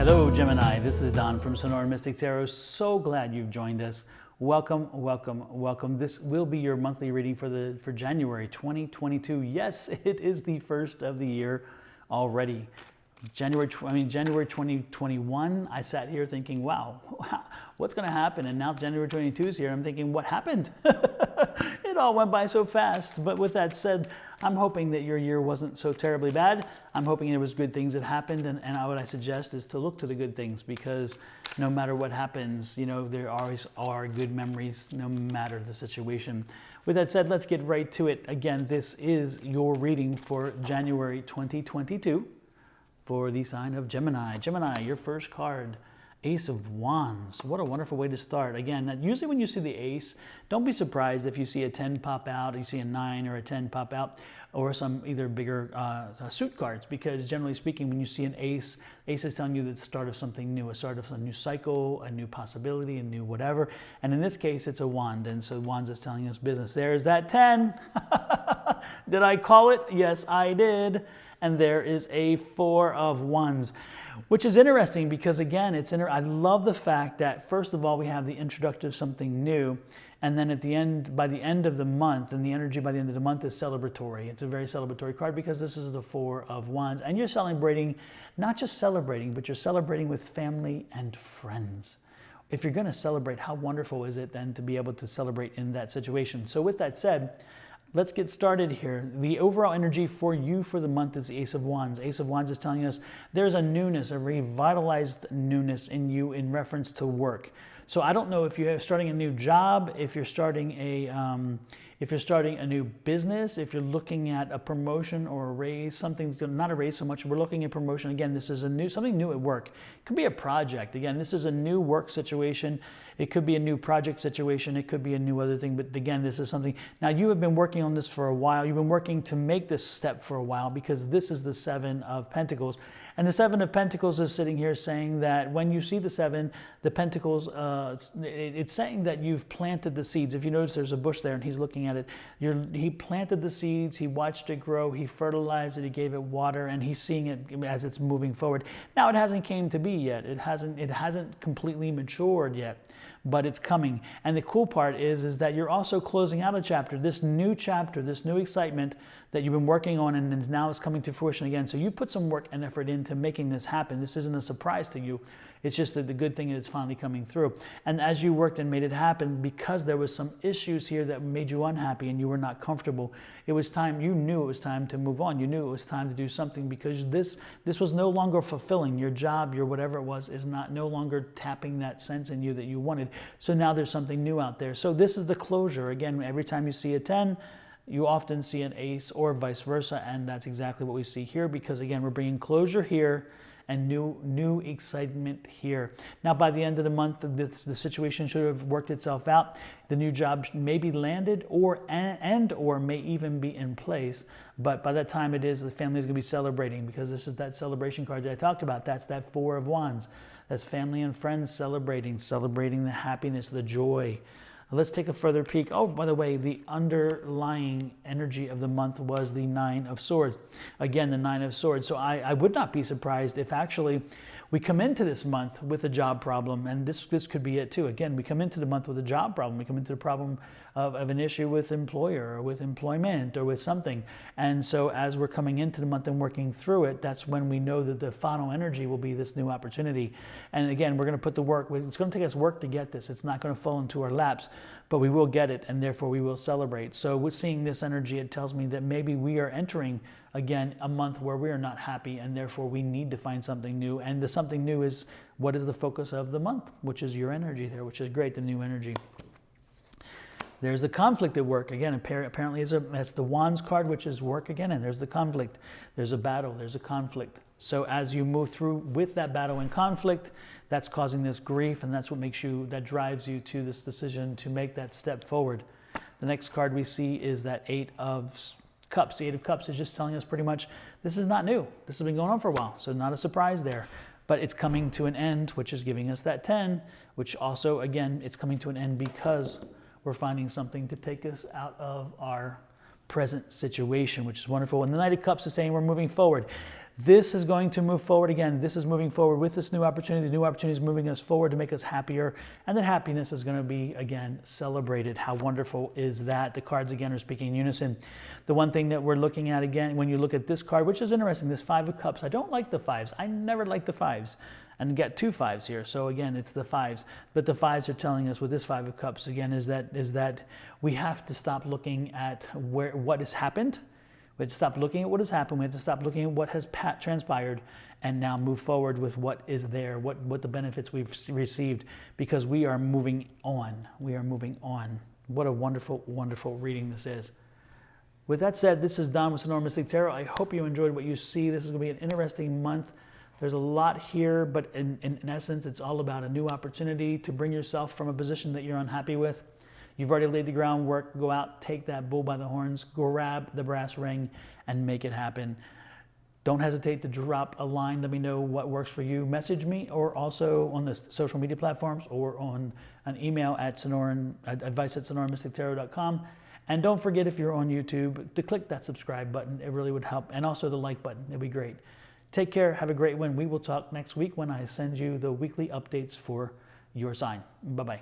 Hello Gemini, this is Don from Sonoran Mystic Tarot. So glad you've joined us. Welcome, welcome, welcome. This will be your monthly reading for January 2022. Yes, it is the first of the year already. January 2021, I sat here thinking, wow, what's going to happen? And now January 22 is here. I'm thinking, what happened? It all went by so fast. But with that said, I'm hoping that your year wasn't so terribly bad. I'm hoping there was good things that happened. And what I suggest is to look to the good things, because no matter what happens, you know, there always are good memories, no matter the situation. With that said, let's get right to it. Again, this is your reading for January 2022. For the sign of Gemini. Gemini, your first card, Ace of Wands. What a wonderful way to start. Again, usually when you see the ace, don't be surprised if you see a 10 pop out, you see a 9 or a 10 pop out, or some either bigger suit cards, because generally speaking, when you see an ace, ace is telling you the start of something new, a start of a new cycle, a new possibility, a new whatever. And in this case, it's a wand, and so wands is telling us business. There's that 10. Did I call it? Yes, I did. And there is a 4 of Wands, which is interesting because, again, I love the fact that, first of all, we have the introduction of something new, and then at the end, by the end of the month, and the energy by the end of the month is celebratory. It's a very celebratory card because this is the 4 of Wands, and you're celebrating, not just celebrating, but you're celebrating with family and friends. If you're going to celebrate, how wonderful is it then to be able to celebrate in that situation? So with that said, let's get started here. The overall energy for you for the month is the Ace of Wands. Ace of Wands is telling us there's a newness, a revitalized newness in you in reference to work. So I don't know if you're starting a new job, if you're starting a new business, if you're looking at a promotion or a raise, something, not a raise so much, we're looking at promotion. Again, this is something new at work. It could be a project. Again, this is a new work situation. It could be a new project situation. It could be a new other thing. But again, this is something. Now, you have been working on this for a while. You've been working to make this step for a while, because this is the 7 of Pentacles. And the 7 of Pentacles is sitting here saying that when you see the 7, the Pentacles, it's saying that you've planted the seeds. If you notice, there's a bush there, and he's looking at it. He planted the seeds. He watched it grow. He fertilized it. He gave it water, and he's seeing it as it's moving forward. Now, it hasn't came to be yet. It hasn't completely matured yet, but it's coming. And the cool part is that you're also closing out a chapter, this new excitement that you've been working on, and now is coming to fruition again. So you put some work and effort into making this happen. This isn't a surprise to you. It's just that the good thing is it's finally coming through. And as you worked and made it happen, because there was some issues here that made you unhappy and you were not comfortable, it was time, you knew it was time to move on. You knew it was time to do something, because this was no longer fulfilling. Your job, your whatever it was, is no longer tapping that sense in you that you wanted. So now there's something new out there. So this is the closure. Again, every time you see a 10, you often see an ace or vice versa, and that's exactly what we see here, because again, we're bringing closure here and new excitement here. Now, by the end of the month, the situation should have worked itself out. The new job may be landed, or may even be in place. But by that time, the family is going to be celebrating, because this is that celebration card that I talked about. That's that 4 of Wands. That's family and friends celebrating the happiness, the joy. Let's take a further peek. Oh, by the way, the underlying energy of the month was the 9 of Swords. Again, the 9 of Swords. So I would not be surprised if actually we come into this month with a job problem, and this could be it too. Again, we come into the month with a job problem. We come into the problem of an issue with employer or with employment or with something. And so as we're coming into the month and working through it, that's when we know that the final energy will be this new opportunity. And again, we're going to put the work. It's going to take us work to get this. It's not going to fall into our laps, but we will get it, and therefore we will celebrate. So with seeing this energy, it tells me that maybe we are entering, again, a month where we are not happy, and therefore we need to find something new. And the something new is what is the focus of the month, which is your energy there, which is great, the new energy. There's a conflict at work. Again, apparently that's the Wands card, which is work again, and there's the conflict. There's a battle, there's a conflict. So as you move through with that battle and conflict, that's causing this grief, and that's what that drives you to this decision to make that step forward. The next card we see is that 8 of Cups. The 8 of Cups is just telling us pretty much this is not new. This has been going on for a while, so not a surprise there. But it's coming to an end, which is giving us that 10, which also, again, it's coming to an end because we're finding something to take us out of our present situation, which is wonderful. And the Knight of Cups is saying we're moving forward. This is going to move forward again. This is moving forward with this new opportunity. The new opportunity is moving us forward to make us happier. And that happiness is going to be, again, celebrated. How wonderful is that? The cards, again, are speaking in unison. The one thing that we're looking at, again, when you look at this card, which is interesting, this Five of Cups. I don't like the fives. I never like the fives. And get 2 5s here. So again, it's the fives. But the fives are telling us with this Five of Cups, again, is that we have to stop looking at what has happened. We have to stop looking at what has happened. We have to stop looking at what has transpired and now move forward with what is there, what the benefits we've received, because we are moving on. We are moving on. What a wonderful, wonderful reading this is. With that said, this is Don with Sonoran Mystic Tarot. I hope you enjoyed what you see. This is going to be an interesting month. There's a lot here, but in essence, it's all about a new opportunity to bring yourself from a position that you're unhappy with. You've already laid the groundwork. Go out, take that bull by the horns, grab the brass ring, and make it happen. Don't hesitate to drop a line. Let me know what works for you. Message me, or also on the social media platforms, or on an email at advice@sonoranmystictarot.com. And don't forget, if you're on YouTube, to click that subscribe button. It really would help. And also the like button. It'd be great. Take care. Have a great one. We will talk next week when I send you the weekly updates for your sign. Bye-bye.